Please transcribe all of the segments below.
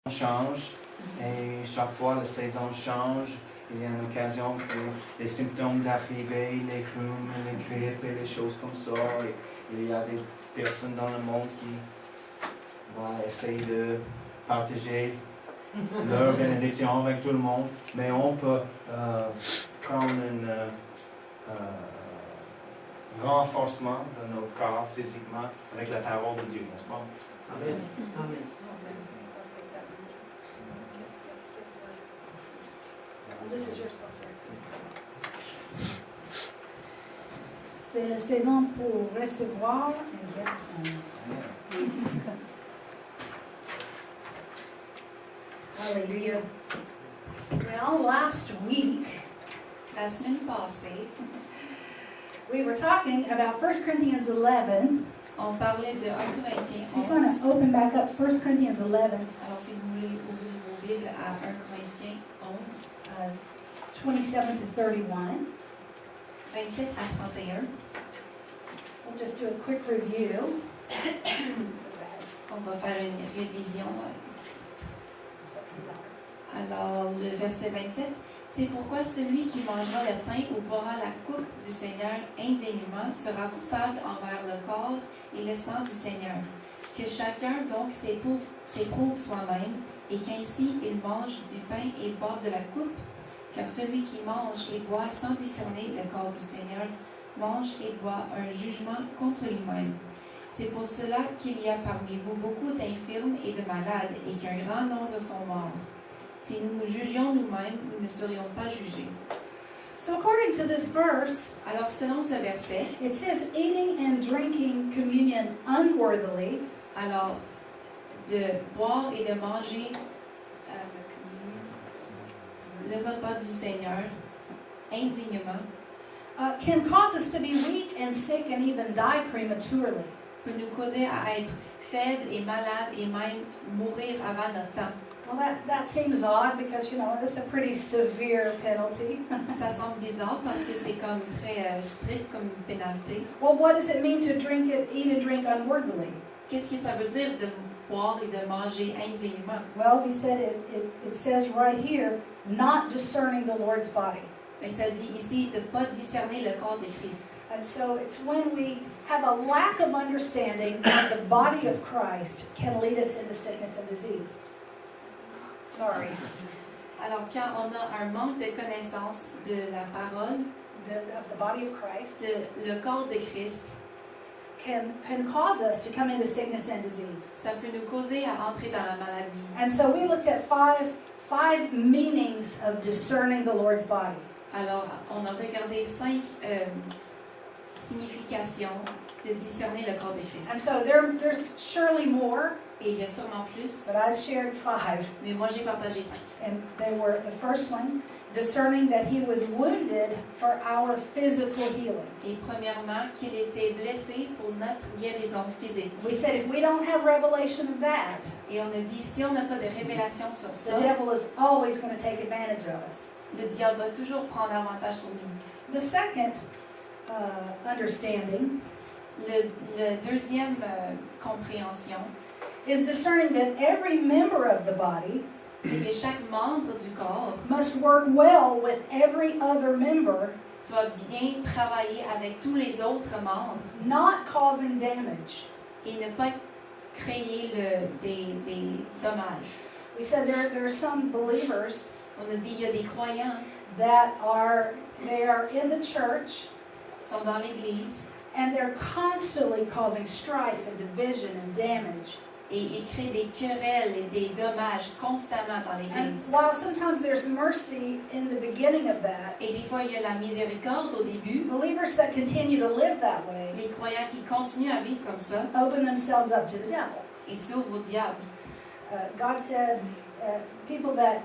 change et chaque fois la saison change. Il y a une occasion pour les symptômes d'arriver, les rhumes, les grippes et les choses comme ça. Et il y a des personnes dans le monde qui vont essayer de partager leur bénédiction avec tout le monde. Mais on peut prendre un renforcement de notre corps physiquement avec la parole de Dieu, n'est-ce pas? Amen. Amen. This is yours, sir. C'est la saison pour recevoir et recevoir. Hallelujah. Well, last week, La semaine passée, we were talking about 1 Corinthians 11. on parlait de 1 Corinthiens So you want 11. to open back up 1 Corinthians 11, Alors, si vous voulez ouvrir vos Bibles à 1 Corinthiens 11, 27 to 31. 27 à 31, We'll just do a quick review. on va faire une révision. Alors, le verset 27, c'est pourquoi celui qui mangera le pain ou boira la coupe du Seigneur indignement sera coupable envers le corps et le sang du Seigneur. Que chacun donc s'éprouve soi-même et qu'ainsi il mange du pain et boive de la coupe, car celui qui mange et boit sans discerner le corps du Seigneur mange et boit un jugement contre lui-même. C'est pour cela qu'il y a parmi vous beaucoup d'infirmes et de malades et qu'un grand nombre sont morts. Si nous nous jugions nous-mêmes, nous ne serions pas jugés. So according to this verse, Alors, selon ce verset, it says eating and drinking communion unworthily alors, de boire et de manger le repas du Seigneur indignement can cause us to be weak and sick and even die prematurely. peut nous causer à être faibles et malades et même mourir avant notre temps. Well, that seems odd because, that's a pretty severe penalty. Ça semble bizarre parce que c'est comme très strict comme pénalité. Well, what does it mean to eat and drink unworthily? Qu'est-ce que ça veut dire de boire et de manger indignement? Well, we said it says right here, not discerning the Lord's body. Mais ça dit ici de ne pas discerner le corps de Christ. And so it's when we have a lack of understanding that the body of Christ can lead us into sickness and disease. Sorry. Alors quand on a un manque de connaissance de la parole, Of the body of Christ de le corps de Christ, can cause us to come into sickness and disease. ça peut nous causer à entrer dans la maladie. And so we looked at five meanings of discerning the Lord's body. Alors, on a regardé 5 significations de discerner le corps de Christ. And so there's surely more, Et il y a sûrement plus, but I shared 5. mais moi j'ai partagé 5. And they were the first one, discerning that he was wounded for our physical healing. Et premièrement, qu'il était blessé pour notre guérison physique. We said if we don't have revelation of that, Et on a dit, si on n'a pas de révélation sur the ça, devil is always going to take advantage of us. le diable va toujours prendre avantage sur nous. The second understanding Le deuxième compréhension, is discerning that every member of the body c'est que chaque membre du corps must work well with every other member, doit bien travailler avec tous les autres membres not causing damage. et ne pas créer des dommages. We said there are some believers On a dit, il y a des croyants that are in the church qui sont dans l'Église and they're constantly causing strife and division and damage. et ils créent des querelles et des dommages constamment dans And l'Église. while sometimes there's mercy in the beginning of that, Et des fois, il y a la miséricorde au début. believers that continue to live that way Les croyants qui continuent à vivre comme ça open themselves up to the devil. et s'ouvrent au diable. God said, people that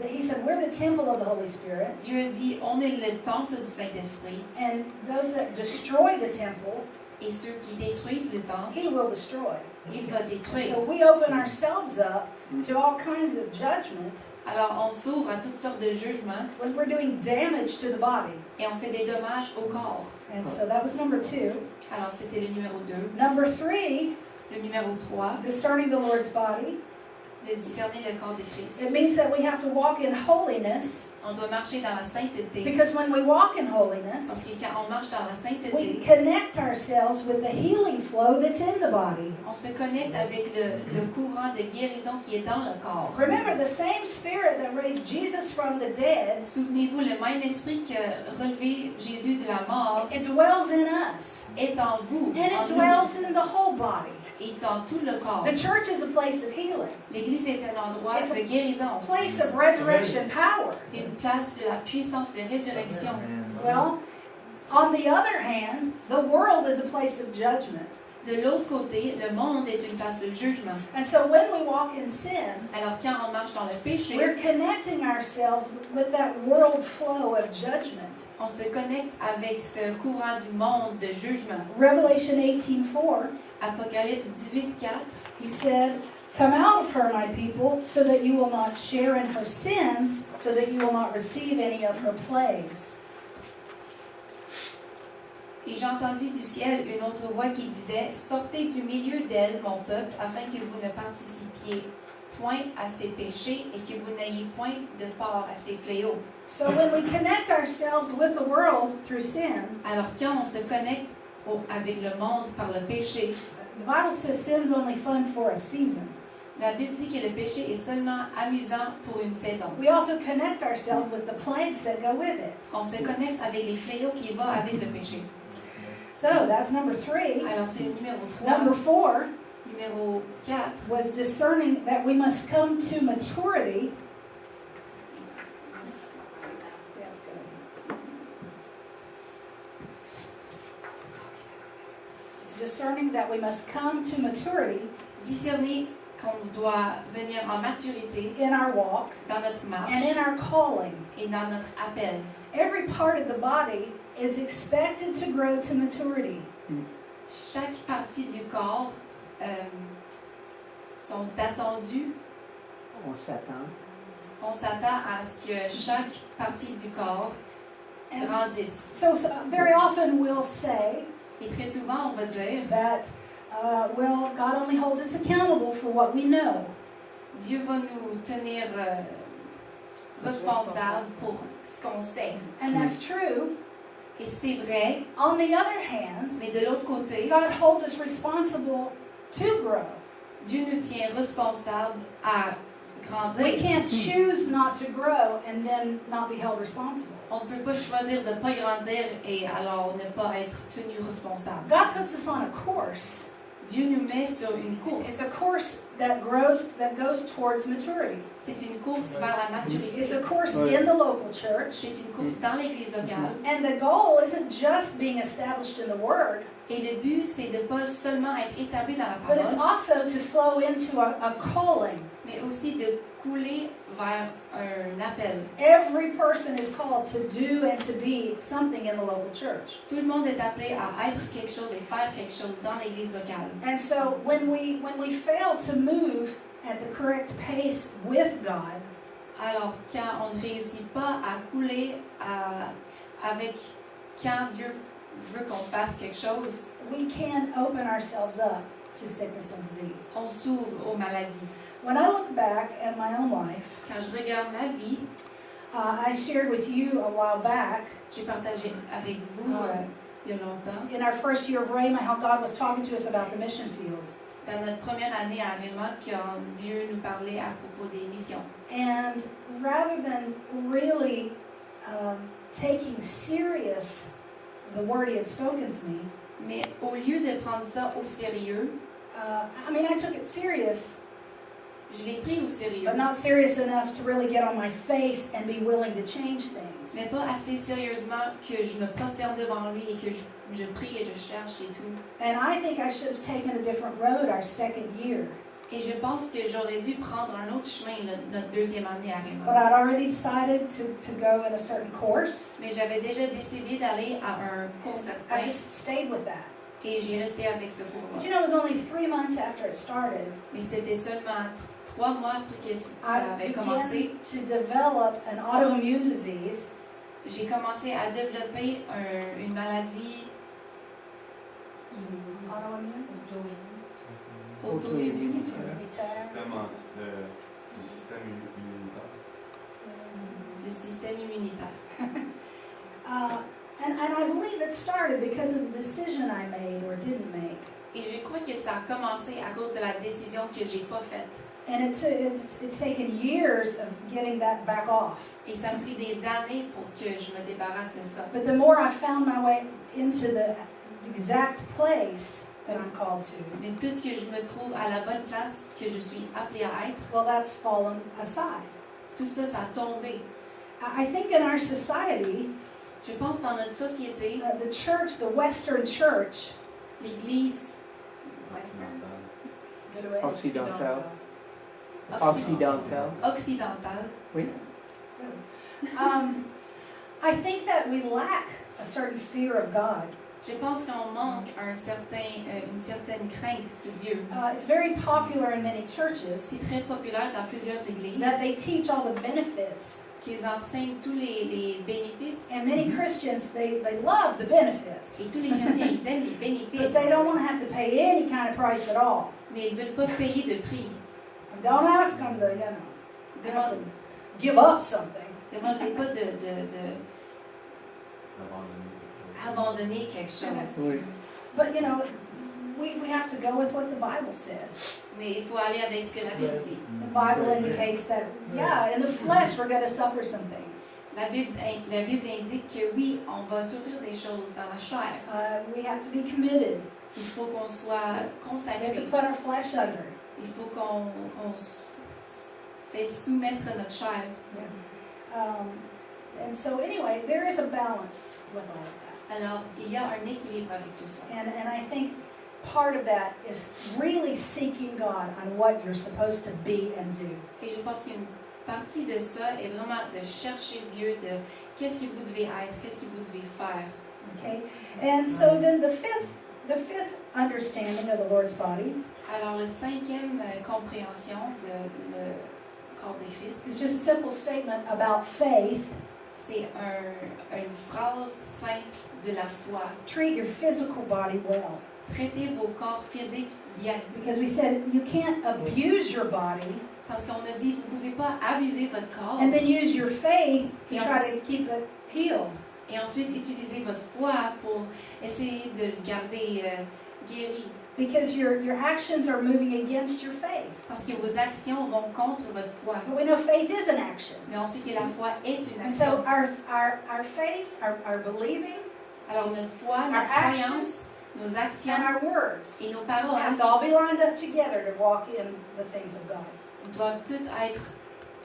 he said, we're the temple of the Holy Spirit, Dieu dit, on est le temple du Saint-Esprit and those that destroy the temple, et ceux qui détruisent le temple, he will destroy. il va détruire. So we open ourselves up to all kinds of judgment Alors, on s'ouvre à toutes sortes de jugements when we're doing damage to the body. et on fait des dommages au corps. And so that was number 2. Alors, c'était le numéro 2. Number 3, Le numéro 3, discerning the Lord's body, de de discerner le corps de Christ. It means that we have to walk in holiness, On doit marcher dans la sainteté. because when we walk in Parce holiness, que quand on marche dans la we sainteté, connect ourselves with the healing flow that's in the body. on se connecte avec le courant de guérison qui est dans le corps. Remember, the same spirit that raised Jesus from the dead, Souvenez-vous, le même esprit qui a relevé Jésus de la mort it dwells in us, est en vous, and en it nous, dwells in the whole body. et dans tout le corps. The church is a place of healing, L'Église est un endroit It's a de guérison, a place of resurrection power. une place de la puissance de résurrection. Well, on the other hand, the world is a place of judgment. De l'autre côté, le monde est une place de jugement. And so when we walk in sin, Alors quand on marche dans le péché, we're connecting ourselves with that world flow of judgment. on se connecte avec ce courant du monde de jugement. Revelation 18:4, Apocalypse 18:4, he said, "Come out of her, my people, so that you will not share in her sins, so that you will not receive any of her plagues." et j'ai entendu du ciel une autre voix qui disait, sortez du milieu d'elle, mon peuple, afin que vous ne participiez point à ses péchés et que vous n'ayez point de part à ses fléaux. So when we connect ourselves with the world through sin, Alors quand on se connecte avec le monde par le péché, the Bible says sin's only fun for a season. la Bible dit que le péché est seulement amusant pour une saison. We also connect ourselves with the plagues that go with it. On se connecte avec les fléaux qui vont avec le péché. So that's number 3. Alors c'est le numéro 3. Number 4 Numéro 4, was discerning that we must come to maturity. That's good. It's discerning that we must come to maturity discerner qu'on doit venir en maturité in our walk dans notre marche and in our calling. et dans notre appel. Every part of the body is expected to grow to maturity. Chaque partie du corps sont attendues. On s'attend. On s'attend à ce que chaque partie du corps And grandisse. so very often we'll say Et très souvent, on va dire, that, well, God only holds us accountable for what we know. Dieu va nous tenir responsables pour ce qu'on sait. And that's true. Et c'est vrai, On the other hand, mais de l'autre côté, God holds us responsible to grow. Dieu nous tient responsables à grandir. We can't choose not to grow and then not be held responsible. On ne peut pas choisir de ne pas grandir et alors ne pas être tenu responsable. God puts us on a course. Dieu nous met sur une It's course. a course that goes towards maturity. C'est une course vers la maturité. It's a course in the local church. C'est une course dans l'église locale. And the goal isn't just being established in the Word, Et le but, c'est de ne pas seulement être établi dans la but it's parole, also to flow into a calling. mais aussi de couler vers un appel. Every person is called to do and to be something in the local church. Tout le monde est appelé à être quelque chose et faire quelque chose dans l'église locale. And so when we fail to move at the correct pace with God, Alors, quand on ne réussit pas à couler avec quand Dieu veut qu'on fasse quelque chose, we can open ourselves up to sickness and disease. on s'ouvre aux maladies. When I look back at my own life, Quand je regarde ma vie, I shared with you a while back, j'ai partagé avec vous il y a longtemps, in our first year of Rhema, how God was talking to us about the mission field. dans notre première année à Réma, quand Dieu nous parlait à propos des missions. And rather than really taking serious the word He had spoken to me, Mais au lieu de prendre ça au sérieux, I took it serious, je l'ai pris au sérieux, but not serious enough to really get on my face and be willing to change things. mais pas assez sérieusement que je me prosterne devant lui et que je prie et je cherche et tout. And I think I should have taken a different road our second year. Et je pense que j'aurais dû prendre un autre chemin notre deuxième année à But Réma. I'd already decided to go in a certain course. Mais j'avais déjà décidé d'aller à un cours I certain just stayed with that. et j'ai resté avec ce But cours-là. you know, it was only 3 months after it started, Mais c'était seulement 3 mois après que ça I avait began commencé. to develop an autoimmune disease. J'ai commencé à développer une maladie Autoimmune? Auto-immunitaire. Du système immunitaire. De système immunitaire. And I believe it started because of the decision I made or didn't make. Et je crois que ça a commencé à cause de la décision que j'ai pas faite. And it's taken years of getting that back off. Et ça m'a pris des années pour que je me débarrasse de ça. But the more I found my way into the exact place that I'm called to, Mais plus que je me trouve à la bonne place que je suis appelée à être, well, that's fallen aside. tout ça, ça a tombé. I think in our society, Je pense dans notre société, the church, the Western church, l'Église Occidental. occidentale, I think that we lack a certain fear of God. je pense qu'on manque une certaine crainte de Dieu. It's very popular in many churches C'est très populaire dans plusieurs églises that they teach all the benefits. qu'ils enseignent tous les bénéfices. And many Christians, they love the benefits. Et tous les chrétiens, ils aiment les But bénéfices, they don't want to have to pay any kind of price at all. mais ils ne veulent pas payer de prix. Don't ask them to, they have to give up something. Demandez pas de abandonner quelque chose. Oui. But, we have to go with what the Bible says. Mais il faut aller avec ce que la Bible dit. The Bible indicates that, in the flesh we're going to suffer some things. La Bible indique que oui, on va souffrir des choses dans la chair. We have to be committed. Il faut qu'on soit We have to consacré. put our flesh under. Il faut qu'on fait soumettre notre chair. And so anyway, there is a balance with all of that. Alors, il y a un équilibre avec tout ça. And I think part of that is really seeking God on what you're supposed to be and do. Et je pense qu'une partie de ça est vraiment de chercher Dieu, de qu'est-ce que vous devez être, qu'est-ce que vous devez faire. Okay? And so then the fifth understanding of the Lord's body Alors, le cinquième compréhension de le corps de Christ, is just a simple statement about faith. c'est une phrase simple de la foi. Treat your physical body well. Traitez vos corps physiques bien. Because we said you can't abuse your body Parce qu'on a dit, vous ne pouvez pas abuser votre corps and then use your faith to Yes. try to keep it healed. et ensuite utiliser votre foi pour essayer de le garder guéri. Because your actions are moving against your faith. Parce que vos actions vont contre votre foi. But we know faith is an action. Mais on sait que la foi est une And so action. our faith, our believing, Alors notre foi, our notre actions, croyance, nos and actions our words et nos have paroles to all be lined up together to walk in the things of God. doivent toutes être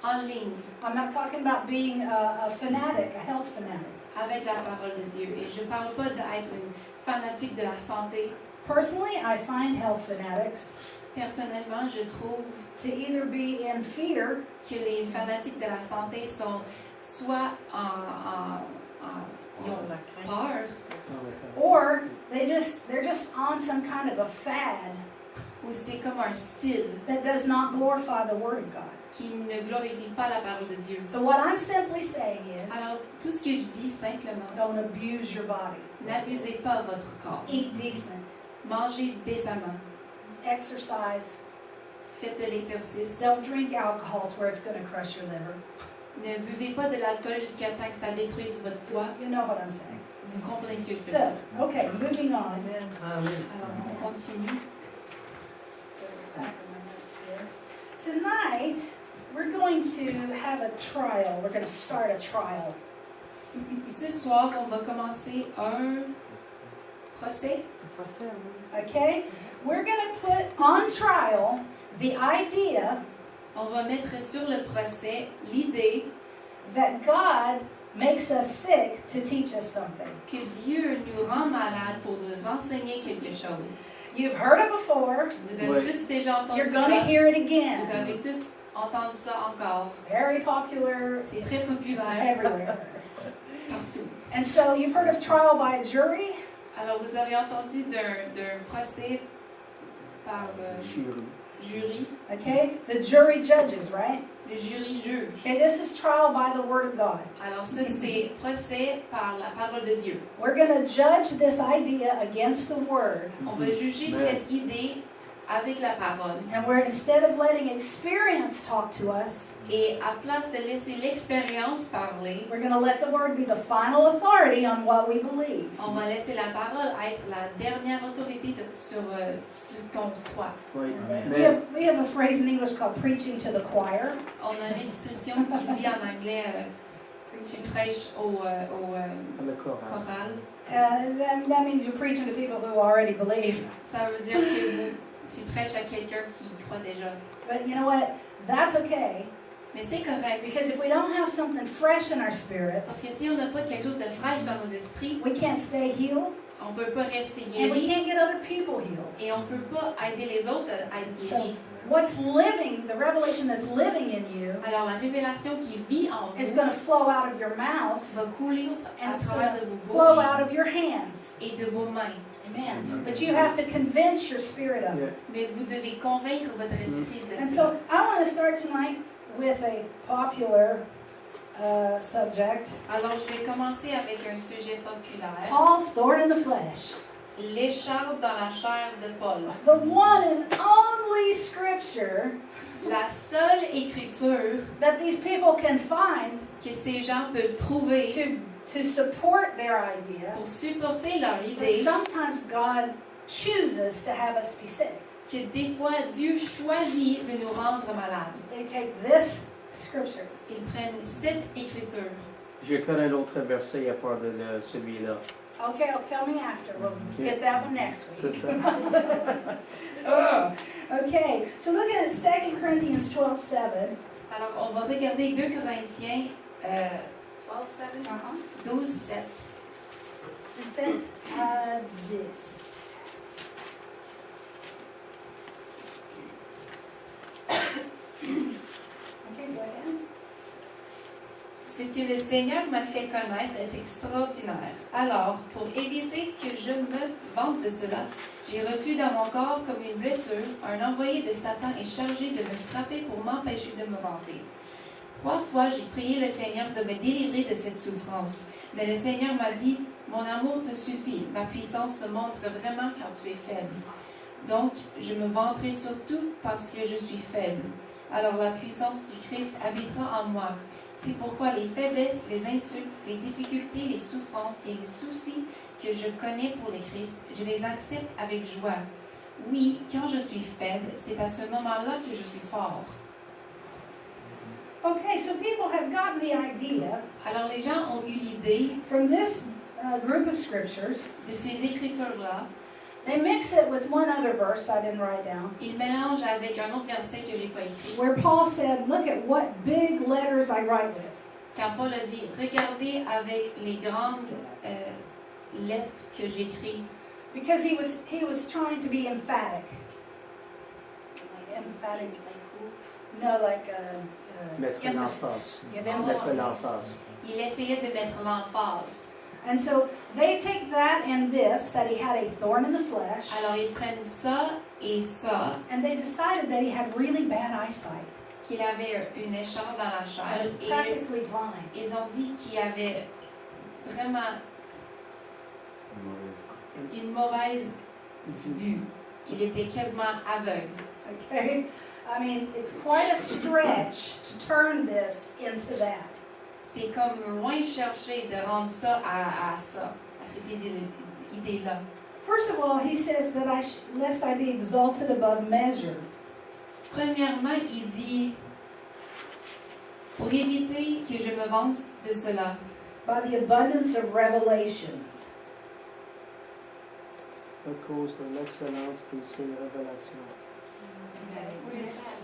en ligne I'm not talking about being a fanatic, a health fanatic. avec la parole de Dieu. Et je ne parle pas d'être une fanatique de la santé. Personally, I find health fanatics Personnellement, je trouve to either be in fear que les fanatiques de la santé sont soit ils ont peur or they're just on some kind of a fad ou c'est comme un style that does not glorify the Word of God. qui ne glorifie pas la parole de Dieu. So what I'm simply saying is, Alors, tout ce que je dis simplement, don't abuse your body. n'abusez pas votre corps. Eat decent. Mangez décemment. Exercise. Faites de l'exercice. Don't drink alcohol to where it's going to crush your liver. Ne buvez pas de l'alcool jusqu'à temps que ça détruise votre foie. You know what I'm saying. Vous comprenez ce que je veux So, dire. okay, moving on. On continue. Tonight, we're going to have a trial. We're going to start a trial. Ce soir, on va commencer un procès. Okay? We're going to put on trial the idea On va mettre sur le procès l'idée that God makes us sick to teach us something. que Dieu nous rend malades pour nous enseigner quelque chose. You've heard it before. Vous avez Oui. tous déjà entendu You're going to ça. hear it Vous again. avez tous entendu ça encore. Very popular C'est très populaire everywhere. partout. And so you've heard of trial by a jury. Alors, vous avez entendu d'un procès par le jury. Okay? The jury judges, right? Le jury juge. Okay, this is trial by the Word of God. Alors, ça, c'est procès par la parole de Dieu. We're going to judge this idea against the Word On va juger Amen. cette idée avec la parole. And we're, instead of letting experience talk to us, Et à place de laisser l'expérience parler, we're going to let the Word be the final authority on what we believe. on va laisser la parole être la dernière autorité sur ce qu'on croit. Oui. We have a phrase in English called preaching to the choir. On a une expression qui dit en anglais tu prêches au Le choral. choral. That means you're preaching to people who already believe. Ça veut dire que tu prêches à quelqu'un qui croit déjà. But you know what? That's okay. Mais c'est correct. Because if we don't have something fresh in our Parce spirits, que si on n'a pas quelque chose de fraîche dans nos esprits, we can't stay healed on ne peut pas rester and we guéri can't get other people healed. et on ne peut pas aider les autres à être So, guéris. what's living, the revelation that's living in you, Alors la révélation qui vit en is vous going to flow out of your mouth va couler and à it's going travers to de vos flow bouches out of your hands. et de vos mains. Amen. But you have to convince your spirit of it. Mais vous devez convaincre votre esprit de And ça. so I want to start tonight with a popular subject. Alors je vais commencer avec un sujet populaire. Paul's thorn in the flesh. L'écharpe dans la chair de Paul. The one and only scripture La seule écriture that these people can find que ces gens peuvent trouver to support their idea pour supporter leur that idée, sometimes God chooses to have us be sick. que des fois Dieu choisit de nous rendre malades. They take this scripture. Ils prennent cette écriture. Je connais l'autre verset à part de celui-là. Okay, tell me after. We'll get that one next C'est week. ça. Oh, okay, so looking at 2 Corinthians 12:7. Alors on va regarder 2 Corinthiens 12, 7. 7 à 10. Okay, go ahead. Ce que le Seigneur m'a fait connaître est extraordinaire. Alors, pour éviter que je me vante de cela, j'ai reçu dans mon corps comme une blessure, un envoyé de Satan est chargé de me frapper pour m'empêcher de me vanter. 3 fois, j'ai prié le Seigneur de me délivrer de cette souffrance. Mais le Seigneur m'a dit, mon amour te suffit, ma puissance se montre vraiment quand tu es faible. Donc, je me vanterai surtout parce que je suis faible. Alors la puissance du Christ habitera en moi. C'est pourquoi les faiblesses, les insultes, les difficultés, les souffrances et les soucis que je connais pour le Christ, je les accepte avec joie. Oui, quand je suis faible, c'est à ce moment-là que je suis fort. Okay, so people have gotten the idea Alors les gens ont eu l'idée from this group of scriptures. de ces écritures-là. They mix it with one other verse that I didn't write down, Ils mélangent avec un autre verset que j'ai pas écrit. where Paul said, look at what big letters I write with. Quand Paul a dit, regardez avec les grandes lettres que j'écris. Because he was trying to be emphatic. Emphatic. No, like Mettre emphasis. l'emphase. Give Mettre emphasis. l'emphase. Il essayait de mettre l'emphase. And so they take that and this, that he had a thorn in the flesh, Alors ils prennent ça et ça, and they decided that he had really bad eyesight. qu'il avait une écharpe dans la He chair was et practically blind. ils ont dit qu'il avait vraiment une mauvaise vue. Il était quasiment aveugle. Okay? I mean, it's quite a stretch to turn this into that. C'est comme loin chercher de rendre ça à ça, à cette idée-là. First of all, he says that lest I be exalted above measure. Premièrement, il dit, pour éviter que je me vante de cela, By the abundance of revelations. À cause de l'excellence de ses révélations.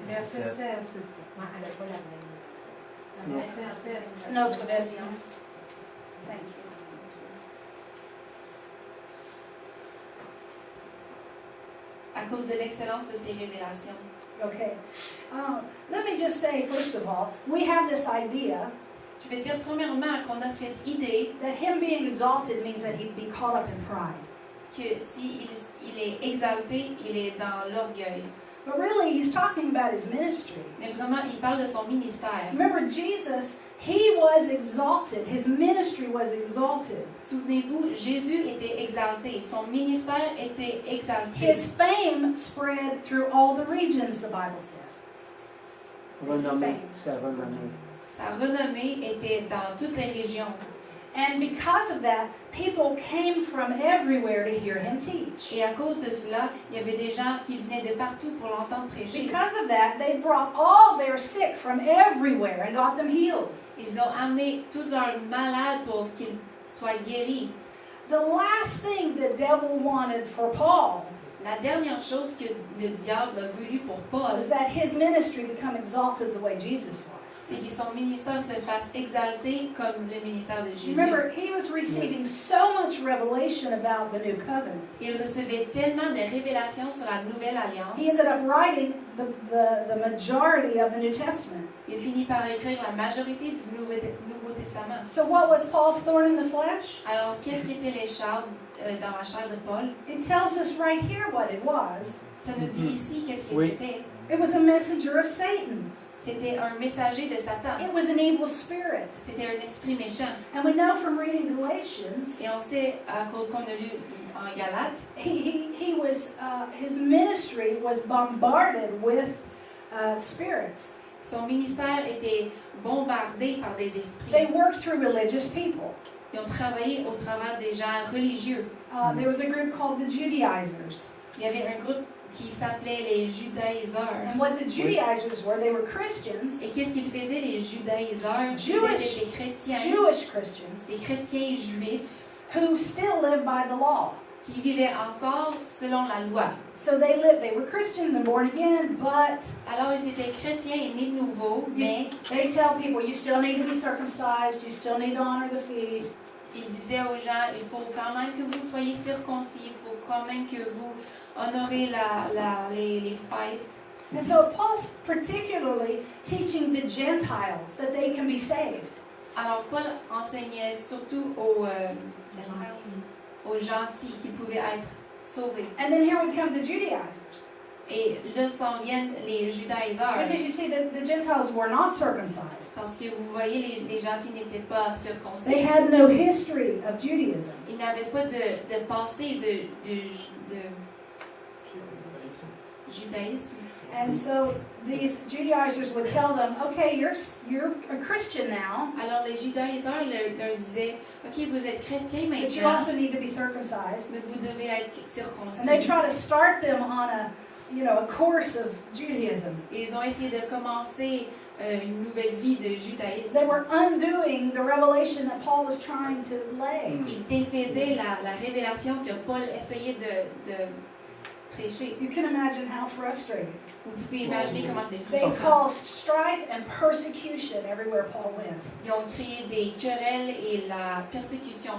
Verset 7. Elle n'a pas la même. Verset 7. Notre version. Thank you. à cause de l'excellence de ses révélations. Okay. Let me just say, first of all, we have this idea Je vais dire premièrement qu'on a cette idée that him being exalted means that he'd be caught up in pride. que s'il il est exalté, il est dans l'orgueil. But really, he's talking about his ministry. Mais vraiment, il parle de son ministère. Remember, Jesus, he was exalted. His ministry was exalted. Souvenez-vous, Jésus était exalté. Son ministère était exalté. His fame spread through all the regions, the Bible says. Renommé, sa renommée. Sa renommée était dans toutes les régions. And because of that, people came from everywhere to hear him teach. Et à cause de cela, il y avait des gens qui venaient de partout pour l'entendre prêcher. Because of that, they brought all their sick from everywhere and got them healed. Ils ont amené tous leurs malades pour qu'ils soient guéris. The last thing the devil wanted for Paul La dernière chose que le diable a voulu pour Paul, was that his ministry become exalted the way Jesus was. c'est que son ministère se fasse exalter comme le ministère de Jésus. Remember, he was receiving so much revelation about the new covenant. Il recevait tellement de révélations sur la nouvelle alliance. He ended up writing the majority of the New Testament. Il a fini par écrire la majorité du Nouveau Testament. So what was Paul's thorn in the flesh? Alors, qu'est-ce qu'était l'écharpe dans la chair de Paul? It tells us right here what it was. Ça nous dit ici qu'est-ce que Oui. c'était. It was a messenger of Satan. C'était un messager de Satan. It was an evil spirit. C'était un esprit méchant. And we know from reading Galatians, Et on sait, à cause qu'on a lu en Galates, his ministry was bombarded with spirits. son ministère était bombardé par des They esprits. worked through religious people. Ils ont travaillé au travers des gens religieux. There was a group called the Judaizers. Il y avait un groupe qui s'appelait les judaïseurs. And what the Judaizers were, they were Christians, Et qu'est-ce qu'ils faisaient, les judaïseurs? Ils Jewish- étaient des chrétiens, Jewish Christians, des chrétiens juifs who still lived by the law. qui vivaient encore selon la loi. So they were Christians and born again, but Alors ils étaient chrétiens et nés de nouveau, mais they tell people you still need to be circumcised, you still need to honor the feast. ils disaient aux gens, il faut quand même que vous soyez circoncis, il faut quand même que vous honorez les fêtes. And so Paul's particularly teaching the Gentiles that they can be saved. Alors Paul enseignait surtout aux gentils qu'ils pouvaient être sauvés. And then here would come the Judaizers. Et là s'en viennent les judaïseurs. Because you see, the Gentiles were not circumcised. Parce que vous voyez, les gentils n'étaient pas circoncis. They had no history of Judaism. Ils n'avaient pas de passé de judaïsme. And so these Judaizers would tell them, okay, you're a Christian now, Alors les judaïseurs leur disaient, ok, vous êtes chrétiens but you maintenant, also need to be circumcised. mais vous devez être circoncis. And they try to start them on a course of Judaism. Et ils ont essayé de commencer une nouvelle vie de judaïsme. They were undoing the revelation that Paul was trying to lay. Ils défaisaient la révélation que Paul essayait de prêcher. You can imagine how frustrating. Vous pouvez imaginer comment c'était They frustrant. caused strife and persecution everywhere Paul went. Ils ont créé des querelles et la persécution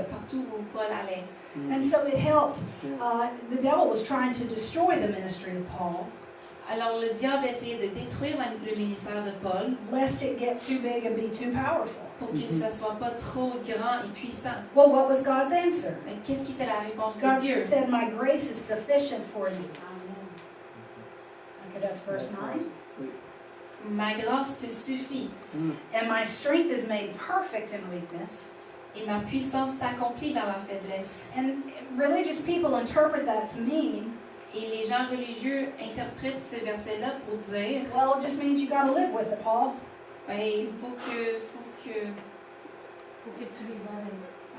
partout où Paul allait. And so it helped. The devil was trying to destroy the ministry of Paul, Alors le diable essayait de détruire le ministère de Paul lest it get too big and be too powerful. pour que ça soit pas trop grand et puissant. Well, what was God's answer? Mais qu'est-ce qui était la réponse de God Dieu? said, my grace is sufficient for you. Okay, that's verse 9. Ma grâce te suffit And my strength is made perfect in weakness. et ma puissance s'accomplit dans la faiblesse. And religious people interpret that to mean, Et les gens religieux interprètent ce verset-là pour dire, well, it just means you got to live with it, Paul. ben, il faut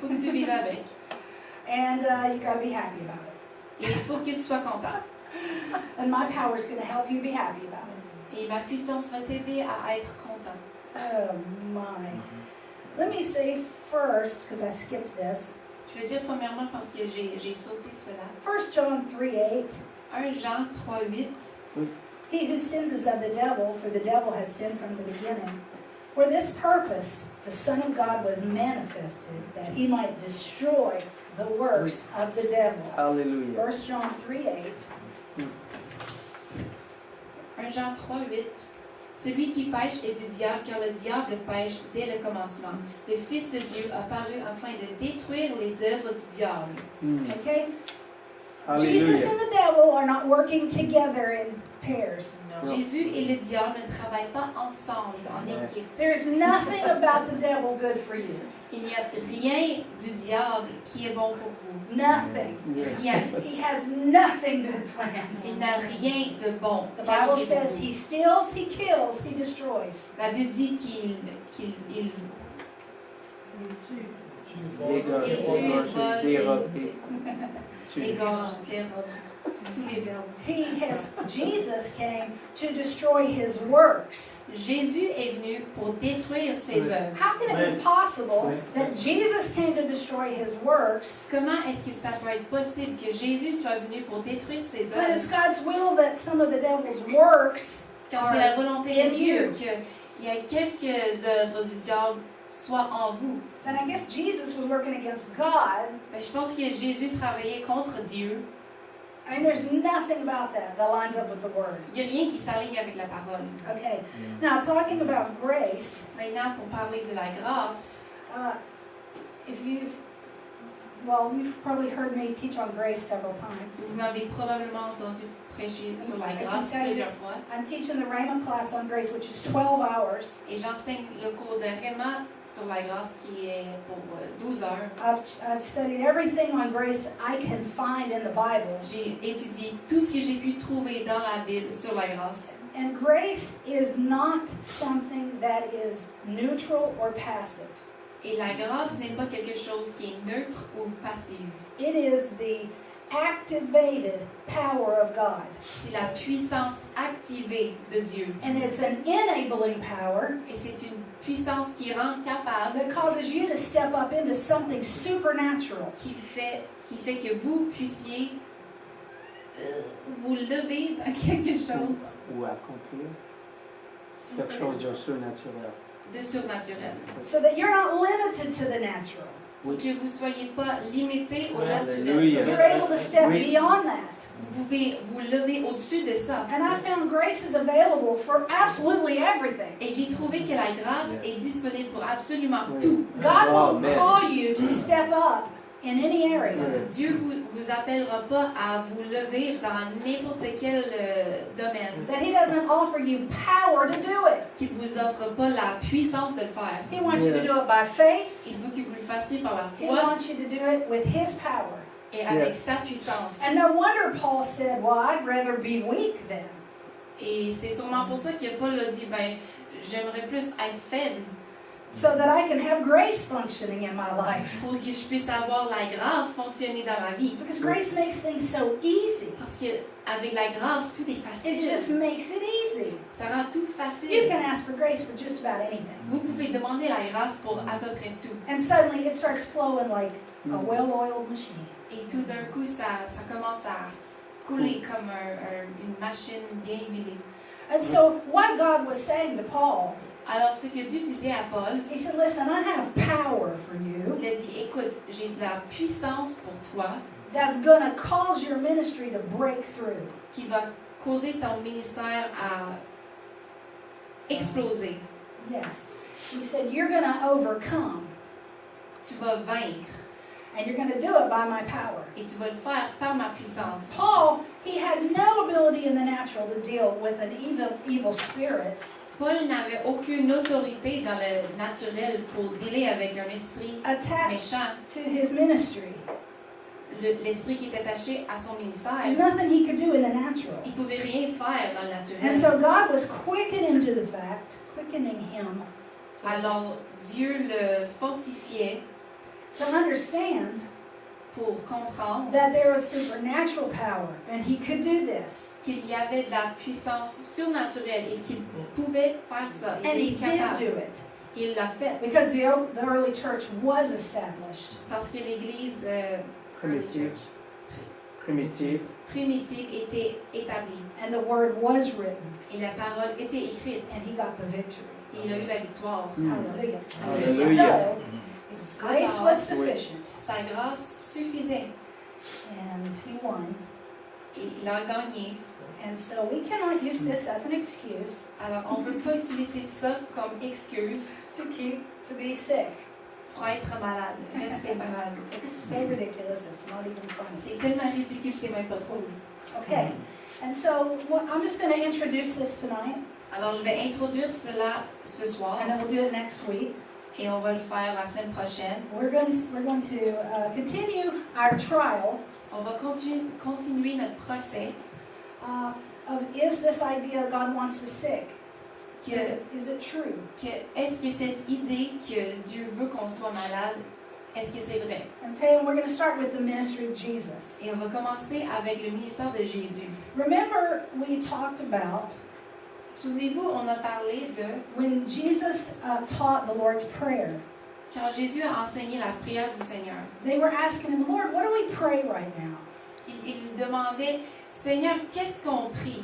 que tu vives avec. And you got to be happy about it. Et il faut que tu sois content. And my power is going to help you be happy about it. Et ma puissance va t'aider à être content. Oh, my. Let me say first, because I skipped this, Je vais dire premièrement parce que j'ai sauté cela. 1 John 3:8. 1 Jean 3:8. He who sins is of the devil, for the devil has sinned from the beginning. For this purpose, the Son of God was manifested, that he might destroy the works of the devil. Alléluia. 1 John 3:8. 1 Jean 3:8. Celui qui pêche est du diable, car le diable pêche dès le commencement. Le Fils de Dieu a paru afin de détruire les œuvres du diable. Okay? Jesus Alléluia. and the devil are not working together in pairs. Non. Jésus et le diable ne travaillent pas ensemble, en Ouais. équipe. There's nothing about the devil good for you. Il n'y a rien du diable qui est bon pour vous. Nothing. Rien. He has nothing good planned. Il n'a rien de bon. The Bible planifié pour says vous. he steals, he kills, he destroys. La Bible dit qu'il Dégorger, Il tue, vole, dérober. égorge, dérobe, tous les verbes. Jesus came to destroy his works. Jésus est venu pour détruire ses œuvres. How can it be possible that Jesus came to destroy his works, Comment est-ce que ça peut être possible que Jésus soit venu pour détruire ses but it's œuvres God's will that some of the devil's works quand c'est la volonté de in Dieu you? qu'il y a quelques œuvres du diable soient en vous? Then I guess Jesus was working against God. Ben, je pense que Jésus travaillait contre Dieu. I mean, there's nothing about that that lines up with the Word. Il n'y a rien qui s'aligne avec la parole. Okay, now talking about grace, Maintenant, pour parler de la grâce, if you've probably heard me teach on grace several times. vous m'avez probablement entendu prêcher sur la grâce plusieurs fois. I'm teaching the Rhema class on grace, which is 12 hours. Et j'enseigne le cours de Réma sur la grâce qui est pour 12 heures. I've studied everything on grace I can find in the Bible. J'ai étudié tout ce que j'ai pu trouver dans la Bible sur la grâce. And grace is not something that is neutral or passive. Et la grâce n'est pas quelque chose qui est neutre ou passive. It is the activated power of God. C'est la puissance activée de Dieu. And it's an enabling power Et c'est une puissance qui rend capable, that causes you to step up into something supernatural. qui fait que vous puissiez vous lever dans quelque chose Ou accomplir quelque chose de surnaturel. de surnaturel. So that you're not limited to the natural. Pour que vous ne soyez pas limité au naturel. Alléluia. You're able to step Oui. beyond that. Vous pouvez vous lever au-dessus de ça. And I found grace is available for absolutely everything. Et j'ai trouvé que la grâce est disponible pour absolument Oui. tout. God will Amen. call you to step up in any area. Dieu vous appellera pas à vous lever dans n'importe quel domaine. That He doesn't offer you power to do it. Qu'il ne vous offre pas la puissance de le faire. He wants you to do it by faith. Il veut que vous le fassiez par la He foi wants you to do it with His power. et avec sa puissance. And no wonder Paul said, well, I'd rather be weak then. Et c'est sûrement pour ça que Paul a dit, ben, j'aimerais plus être faible So that I can have grace functioning in my life. pour que je puisse avoir la grâce fonctionner dans ma vie. Because grace makes things so easy. Parce que avec la grâce, tout est It facile. just makes it easy. Ça rend tout You facile. can ask for grace for just about anything. Vous pouvez demander la grâce pour à peu près tout. And suddenly it starts flowing like a well-oiled machine. Et tout d'un coup, ça commence à couler comme une machine bien huilée. And so what God was saying to Paul, Alors, ce que Dieu disait à Paul, He said, listen, I have power for you il a dit, écoute, j'ai de la puissance pour toi that's going to cause your ministry to break through. qui va causer ton ministère à exploser. Yes. He said, you're going to overcome, Tu vas vaincre and you're going to do it by my power. et tu vas le faire par ma puissance. Paul, he had no ability in the natural to deal with an evil spirit. Paul n'avait aucune autorité dans le naturel pour dealer avec un esprit attached méchant, to his ministry. l'esprit qui est attaché à son ministère. There's nothing he could do in the natural. Il ne pouvait rien faire dans le And naturel. so God was quickening him Alors Dieu le fortifiait to understand pour comprendre that there was supernatural power and he could do this. qu'il y avait de la puissance surnaturelle et qu'il pouvait faire ça. Il And he était did capable. do it Il l'a fait because the early church was established. parce que l'Église primitive était établie And the word was written et la parole était écrite and he got the victory. et il a eu la victoire. Hallelujah. Hallelujah. So his grace was sufficient Sa grâce suffisait and he won. et il a gagné. And so we cannot use this as an excuse Alors on ne peut pas utiliser ça comme excuse to be sick. pour être malade. Rester malade. It's so ridiculous, it's not even funny. C'est tellement ridicule, c'est même pas drôle. Okay, and so I'm just going to introduce this tonight, Alors, je vais introduire cela ce soir and then we'll do it next week. et on va le faire la semaine prochaine. We're going to continue our trial On va continuer notre procès of is this idea God wants us sick? que, Is it true? est-ce que cette idée que Dieu veut qu'on soit malade, est-ce que c'est vrai? Okay, and we're going to start with the ministry of Jesus. Et on va commencer avec le ministère de Jésus. Remember, we talked about Souvenez-vous, on a parlé de when Jesus taught the Lord's Prayer. quand Jésus a enseigné la prière du Seigneur. They were asking him, Lord, what do we pray right now? Il demandait, Seigneur, qu'est-ce qu'on prie?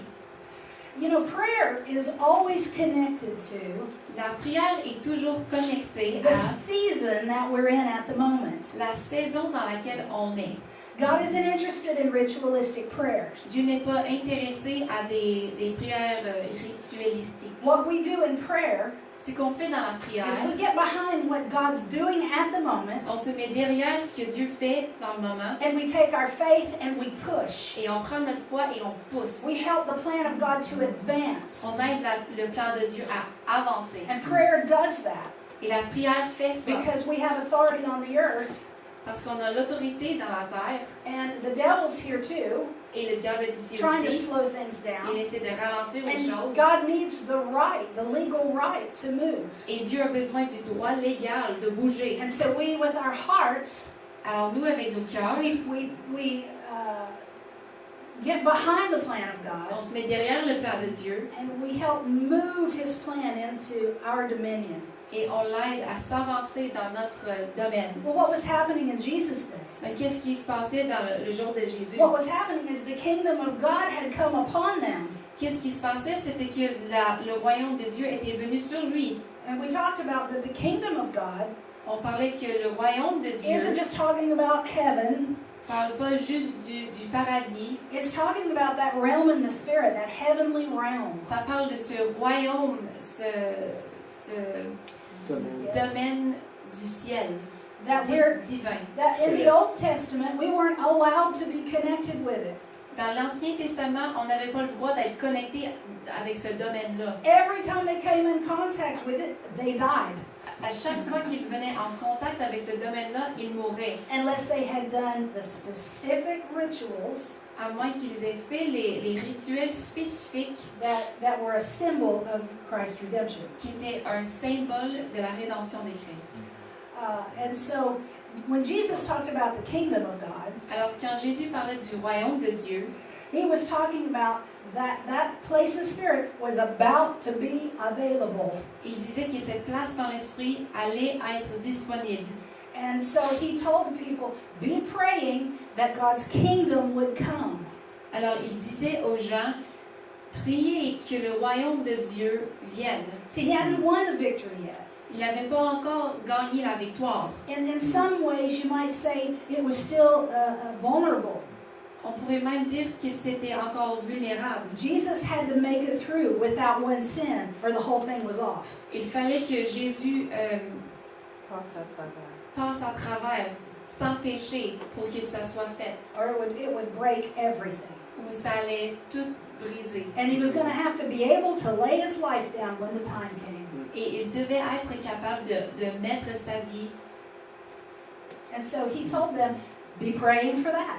You know, prayer is always connected to La prière est toujours connectée the à season that we're in at the moment. la saison dans laquelle on est. God isn't interested in ritualistic prayers. Dieu n'est pas intéressé à des prières ritualistiques. What we do in prayer Ce qu'on fait dans la prière, is we get behind what God's doing at the moment, on se met derrière ce que Dieu fait dans le moment and we take our faith and we push. et on prend notre foi et on pousse. We help the plan of God to advance. On aide le plan de Dieu à avancer. And prayer does that Et la prière fait ça because we have authority on the earth, parce qu'on a l'autorité dans la terre and the devil's here too, et le diable est ici trying to aussi. slow things Il down. essaie de ralentir les And choses. God needs the right, the legal right to move. Et Dieu a besoin du droit légal de bouger. And so we, with our hearts, Alors nous, avec nos cœurs, we get behind the plan of on God, se met derrière le plan de Dieu and we help move His plan into our dominion. et on l'aide à s'avancer dans notre domaine. Well, what was happening in Jesus' day? Mais qu'est-ce qui se passait dans le jour de Jésus? What was happening is the kingdom of God had come upon them. Qu'est-ce qui se passait? C'était que le royaume de Dieu était venu sur lui. And we talked about that the kingdom of God On parlait que le royaume de Dieu isn't just talking about heaven, ne parle pas juste du paradis. it's talking about that realm in the spirit, that heavenly realm. Ça parle de ce royaume, ce domaine du ciel, That we're divin. that in the Old Testament we weren't allowed to be connected with it. Dans l'Ancien Testament, on n'avait pas le droit d'être connecté avec ce domaine-là. Every time they came in contact with it, they died. À chaque fois qu'ils venaient en contact avec ce domaine-là, ils mouraient. Unless they had done the specific rituals À moins qu'ils aient fait les rituels spécifiques that were a symbol of Christ's redemption. qui étaient un symbole de la rédemption de Christ. And so when Jesus talked about the kingdom of God, Alors, quand Jésus parlait du royaume de Dieu, he was talking about that place in spirit was about to be available. il disait que cette place dans l'esprit allait être disponible. And so he told the people, be praying that God's kingdom would come. Alors, il disait aux gens, priez que le royaume de Dieu vienne. See, he hadn't won the victory yet. Il n'avait pas encore gagné la victoire. And in some ways, you might say it was still vulnerable. On pourrait même dire que c'était encore vulnérable. Jesus had to make it through without one sin, or the whole thing was off. Il fallait que Jésus Passe à travers. passe à travers sans péché pour que ça soit fait. Or it would break everything. Ou ça allait tout briser. And he was going to have to be able to lay his life down when the time came. Et il devait être capable de mettre sa vie. And so he told them, be praying for that.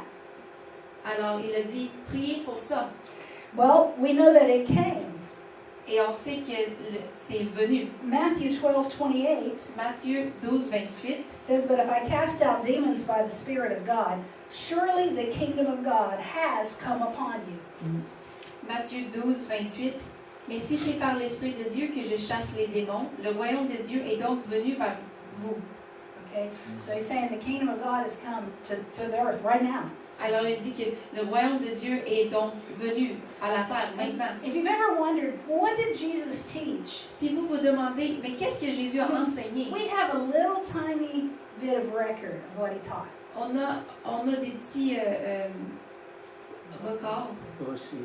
Alors il a dit, priez pour ça. Well, we know that it came. Et on sait que c'est venu. Matthew 12:28 Matthieu 12:28 says, but if I cast out demons by the Spirit of God, surely the kingdom of God has come upon you. Matthieu 12:28 Mais si c'est par l'Esprit de Dieu que je chasse les démons, le royaume de Dieu est donc venu vers vous. Okay? So he's saying the kingdom of God has come to the earth right now. Alors il dit que le royaume de Dieu est donc venu à la terre maintenant. If you've ever wondered, what did Jesus teach? Si vous vous demandez, mais qu'est-ce que Jésus a enseigné? We have a little tiny bit of record of what he taught. On a des petits records Aussi.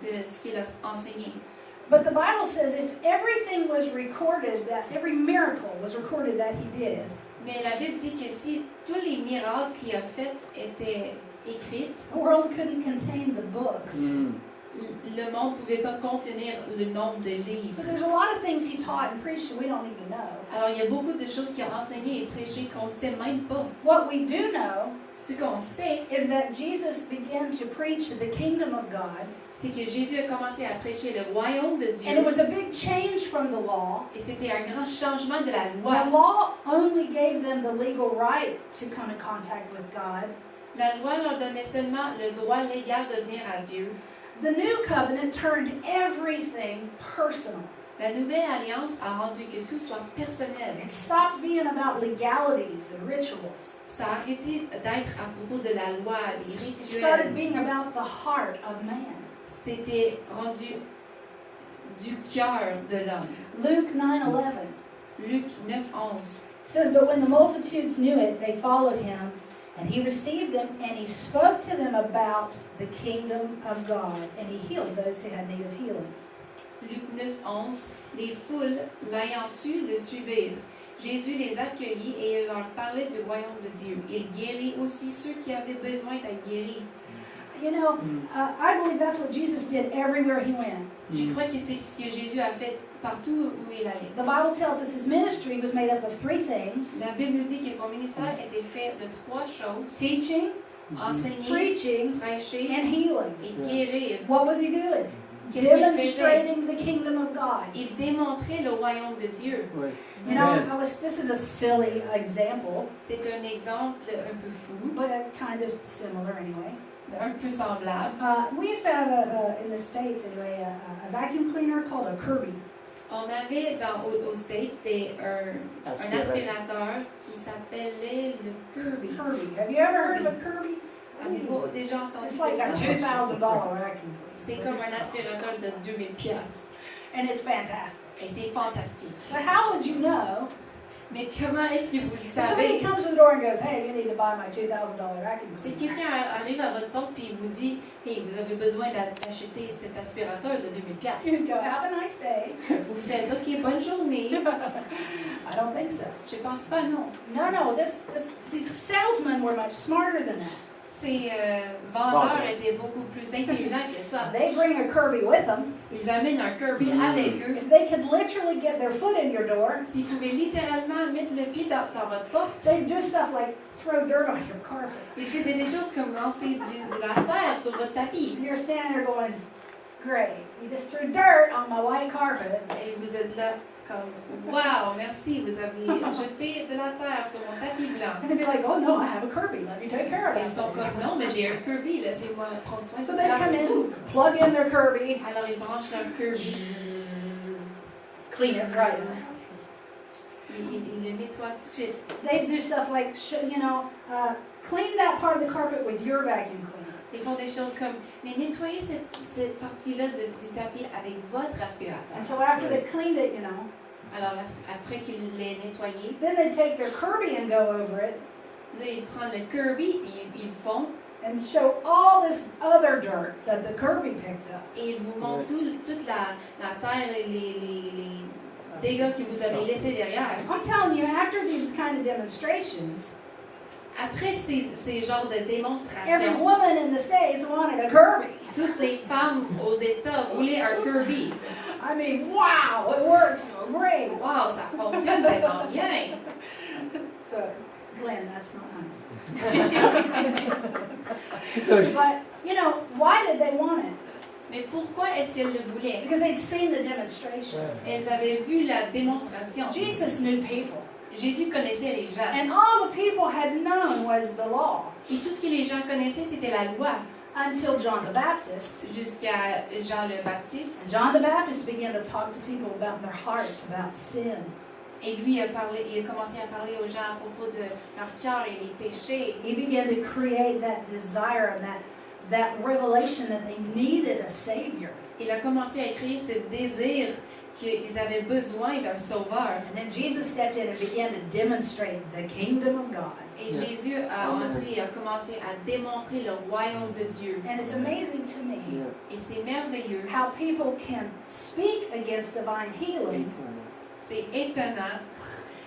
de ce qu'il a enseigné. But the Bible says if everything was recorded, that every miracle was recorded that he did, Mais la Bible dit que si tous les miracles qu'il a faits étaient écrits, the world couldn't contain the books. le monde ne pouvait pas contenir le nombre de So livres. there's a lot of things he taught and preached that we don't even know. Alors, il y a beaucoup de choses qu'il a enseignées et prêchées qu'on ne sait même pas. What we do know Ce qu'on sait, is that Jesus began to preach the kingdom of God, c'est que Jésus a commencé à prêcher le royaume de and it Dieu. was a big change from the law. Et c'était un grand changement de la The loi. law only gave them the legal right to come in contact with God. La loi leur donnait seulement le droit légal de venir à Dieu. The new covenant turned everything personal. La nouvelle alliance a rendu que tout soit personnel. It stopped being about legalities and rituals. Ça a arrêté d'être à propos de la loi, des It started rituels. being about the heart of man. C'était rendu du cœur de l'homme. Luke 9:11 Luc 9:11. says, "But when the multitudes knew it, they followed him, and he received them, and he spoke to them about the kingdom of God, and he healed those who had need of healing." Luc 9:11. Les foules, l'ayant su, le suivirent. Jésus les accueillit et il leur parlait du royaume de Dieu. Il guérit aussi ceux qui avaient besoin d'être guéris. You know, I believe that's what Jesus did everywhere he went. Je crois que c'est ce que Jésus a fait partout où il allait. The Bible tells us his ministry was made up of three things: La Bible nous dit que son ministère était fait de trois choses: teaching, enseigner, preaching, prêcher and healing. et guérir. What was he doing? Qu'est-ce qu'il faisait? Demonstrating the kingdom of God. Il démontrait le royaume de Dieu. Oui. You know, Amen. this is a silly example, C'est un exemple un peu fou, but it's kind of similar anyway. un peu semblable. We used to have in the States anyway, a vacuum cleaner called a Kirby. On avait aux States un aspirateur qui s'appelait le Kirby. Kirby. Have you ever heard of a Kirby? Avez-vous déjà entendu It's like a ça? $2,000 vacuum C'est cleaner. comme un aspirateur de 2000 pièces And it's fantastic. et c'est fantastique. But how would you know Mais comment est-ce que vous le if somebody savez? comes to the door and goes, "Hey, you need to buy my $2,000 vacuum Si cleaner"? quelqu'un arrive à votre porte et vous dit hey, vous avez besoin d'acheter cet aspirateur de 2000 pièces. You go, "Have a nice day." Vous faites OK, bonne journée. I don't think so. Je pense pas non. No, these salesmen were much smarter than that. Ces vendeurs étaient beaucoup plus intelligents que ça. They bring a Kirby with them. Ils amènent un Kirby avec eux. If they could literally get their foot in your door, S'ils pouvaient littéralement mettre le pied dans votre porte, they'd do stuff like throw dirt on your carpet. ils faisaient des choses comme lancer de la terre sur votre tapis. And you're standing there going, "Great, you just threw dirt on my white carpet." Et vous êtes là comme wow, merci, vous avez jeté de la terre sur mon tapis blanc. And they'd be like, "Oh no, I have a Kirby. Let me take care of Et it." ils sont comme non, mais j'ai un Kirby, laissez-moi prendre soin de So ça they come pour vous. in, plug in their Kirby, Alors ils branchent leur Kirby, clean it right. ils le nettoient tout de suite. They do stuff like, clean that part of the carpet with your vacuum cleaner. Ils font des choses comme mais nettoyez cette partie-là du tapis avec votre aspirateur. And so after they cleaned it, Alors après qu'il l'ait nettoyé, then they take their Kirby and go over it là ils prennent le Kirby puis ils le font and show all this other dirt that the Kirby picked up. et ils vous montrent toute la terre et les dégâts que vous avez laissés derrière. I'm telling you, after these kind of demonstrations, Après ces genres de every démonstrations, woman in the States wanted a Kirby. toutes les femmes aux États voulaient un Kirby. I mean, wow, it works so great. Wow, ça fonctionne vraiment bien. So, Glenn, that's not nice. But, why did they want it? Mais pourquoi est-ce qu'elles le voulaient? Because they'd seen the demonstration. Elles avaient vu la démonstration. Jesus knew people. Jésus connaissait les gens. And all the people had known was the law Et tout ce que les gens connaissaient, c'était la loi. until John the Baptist. Jusqu'à Jean le Baptiste. John the Baptist began to talk to people about their hearts, about sin. Et lui il a commencé à parler aux gens à propos de leur cœur et les péchés. He began to create that desire and that revelation that they needed a Savior. Il a commencé à créer ce désir qu'ils avaient besoin d'un sauveur. And then Jesus stepped in and began to demonstrate the kingdom of God. Et Jésus a entré et a commencé à démontrer le royaume de Dieu. And it's amazing to me Et c'est merveilleux. how people can speak against divine healing C'est étonnant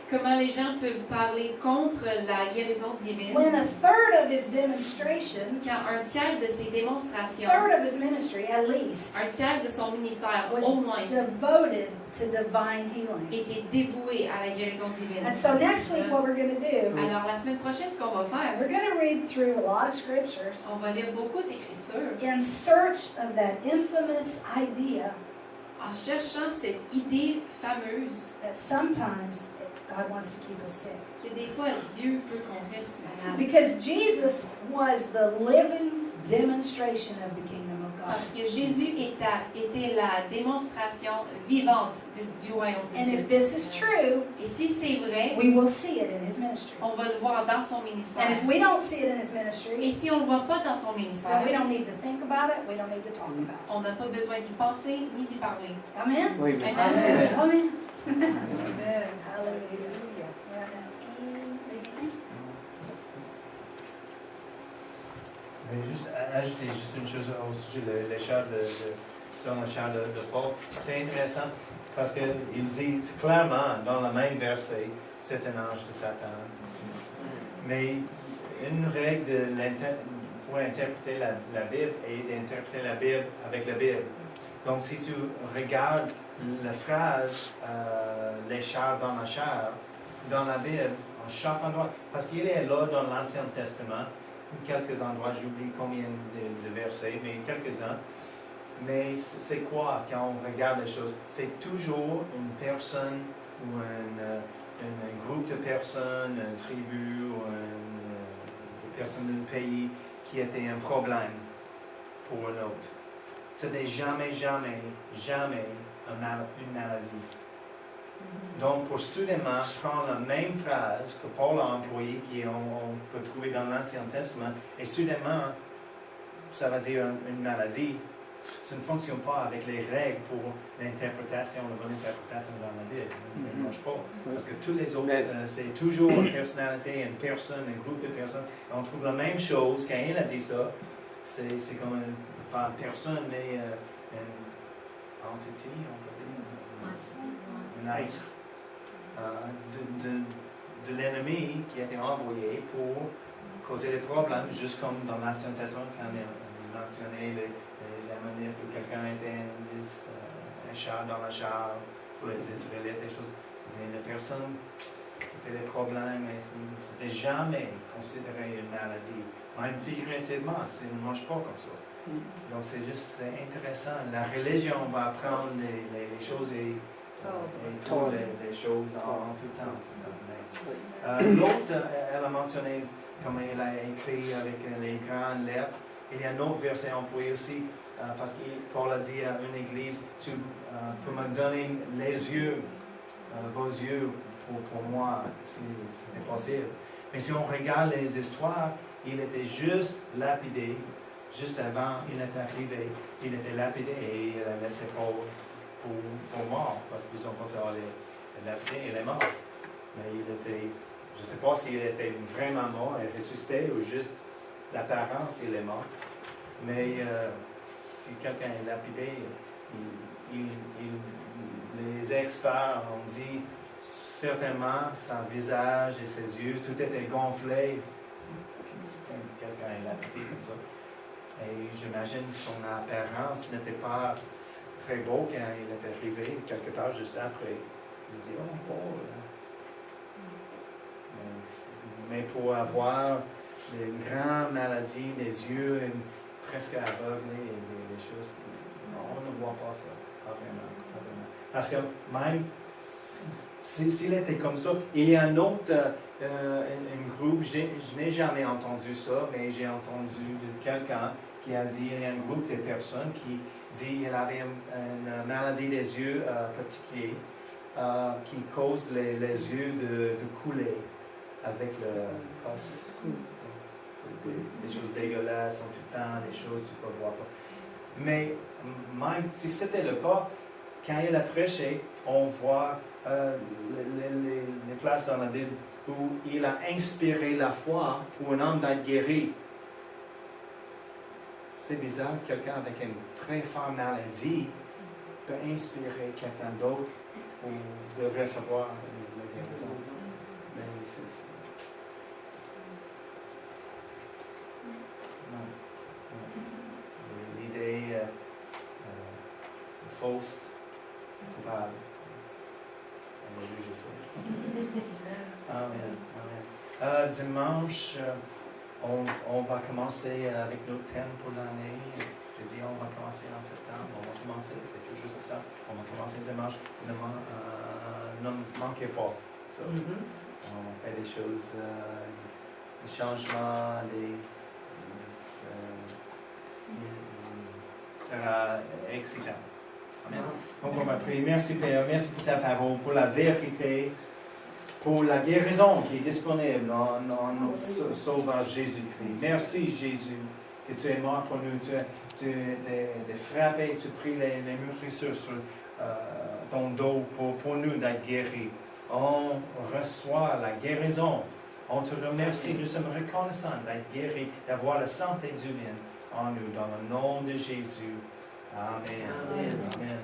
comment les gens peuvent parler contre la guérison divine when a third of his demonstration, quand un tiers de ses démonstrations, third of his ministry at least, un tiers de son ministère was au moins, devoted to divine healing. était dévoué à la guérison divine. And so next week, what we're going to do, Alors la semaine prochaine, ce qu'on va faire, we're going to read through a lot of scriptures on va lire beaucoup d'écritures in search of that infamous idea en cherchant cette idée fameuse that sometimes God wants to keep us sick. que des fois Dieu veut qu'on reste malade. Because Jesus was the living demonstration of the kingdom of God. Parce que Jésus était la démonstration vivante du royaume de And Dieu. if this is true, Et si c'est vrai, we will see it in his ministry. on va le voir dans son And ministère. if we don't see it in his ministry, Et si on ne le voit pas dans son ministère, then we don't need to think about it, we don't need to talk about it. on n'a pas besoin d'y penser ni d'y parler. Amen? Oui, Amen. Amen. Amen. Amen. Hallelujah. Mais juste ajouter juste une chose au sujet de l'échelle dans l'échelle de Paul. C'est intéressant parce qu'il dit clairement dans le même verset, c'est un ange de Satan. Mais une règle pour interpréter la Bible est d'interpréter la Bible avec la Bible. Donc si tu regardes la phrase l'échelle dans la Bible, en chaque endroit, parce qu'il est là dans l'Ancien Testament, quelques endroits, j'oublie combien de versets, mais quelques-uns. Mais c'est quoi quand on regarde les choses? C'est toujours une personne ou un groupe de personnes, une tribu ou une personne d'un pays qui était un problème pour un autre. C'était jamais une maladie. Donc, pour soudainement prendre la même phrase que Paul a employée, qu'on peut trouver dans l'Ancien Testament, et soudainement, ça va dire une maladie, ça ne fonctionne pas avec les règles pour l'interprétation, la bonne interprétation dans la Bible. Ça ne marche pas. Parce que tous les autres, c'est toujours une personnalité, une personne, un groupe de personnes. Et on trouve la même chose, quand il a dit ça, c'est comme pas une personne, mais une entité, on peut dire. Un être de l'ennemi qui a été envoyé pour causer des problèmes, juste comme dans l'Ancien Testament, quand on mentionnait les Ammonites ou quelqu'un était un char dans la char pour les Israélites, des choses. C'était une personne qui fait des problèmes, mais ce n'était jamais considéré une maladie. Même figurativement, ça ne marche pas comme ça. Donc c'est intéressant. La religion va apprendre les choses et trouve les choses en tout temps. L'autre, elle a mentionné, comme elle a écrit avec les grandes lettres, il y a un autre verset employé aussi, parce que Paul a dit à une église, tu peux me donner les yeux, vos yeux pour moi, si c'était possible. Mais si on regarde les histoires, il était juste lapidé. Juste avant, il est arrivé, il était lapidé et il a laissé pour mort, parce qu'ils ont pensé qu'il est lapidé, il est mort. Mais il était, je ne sais pas s'il était vraiment mort et ressuscité ou juste l'apparence, il est mort. Mais si quelqu'un est lapidé, les experts ont dit certainement son visage et ses yeux, tout était gonflé. Quelqu'un est lapidé comme ça. Et j'imagine que son apparence n'était pas très beau quand il est arrivé, quelque part juste après. J'ai dit, oh, Paul. Mais pour avoir une grande maladie, les yeux presque aveuglés et des choses, on ne voit pas ça. Pas vraiment. Parce que même s'il était comme ça, il y a un autre un groupe, je n'ai jamais entendu ça, mais j'ai entendu de quelqu'un qui a dit, il y a un groupe de personnes qui dit qu'il avait une maladie des yeux particulière qui cause les yeux de couler avec le poste. Des choses dégueulasses en tout temps, des choses que tu ne peux voir pas. Mais même si c'était le cas, quand il a prêché, on voit les places dans la Bible où il a inspiré la foi pour un homme d'être guéri. C'est bizarre, quelqu'un avec une très forte maladie peut inspirer quelqu'un d'autre de recevoir la guérison. Non. L'idée, c'est fausse, c'est coupable. On va juger ça. Amen. Amen. Dimanche, on va commencer avec notre thème pour l'année. Je dis on va commencer en septembre. On va commencer, c'est toujours septembre. On va commencer dimanche. Ne manquez pas. Ça. On fait des choses, des changements, ça sera excitant. Amen. Donc on va prier. Merci Père, merci pour ta parole, pour la vérité, pour la guérison qui est disponible en notre Sauveur Jésus-Christ. Merci Jésus que tu es mort pour nous, tu es frappé, tu as pris les meurtrissures sur ton dos pour nous d'être guéris. On reçoit la guérison. On te remercie, nous sommes reconnaissants d'être guéris, d'avoir la santé divine en nous, dans le nom de Jésus. Amen. Amen. Amen.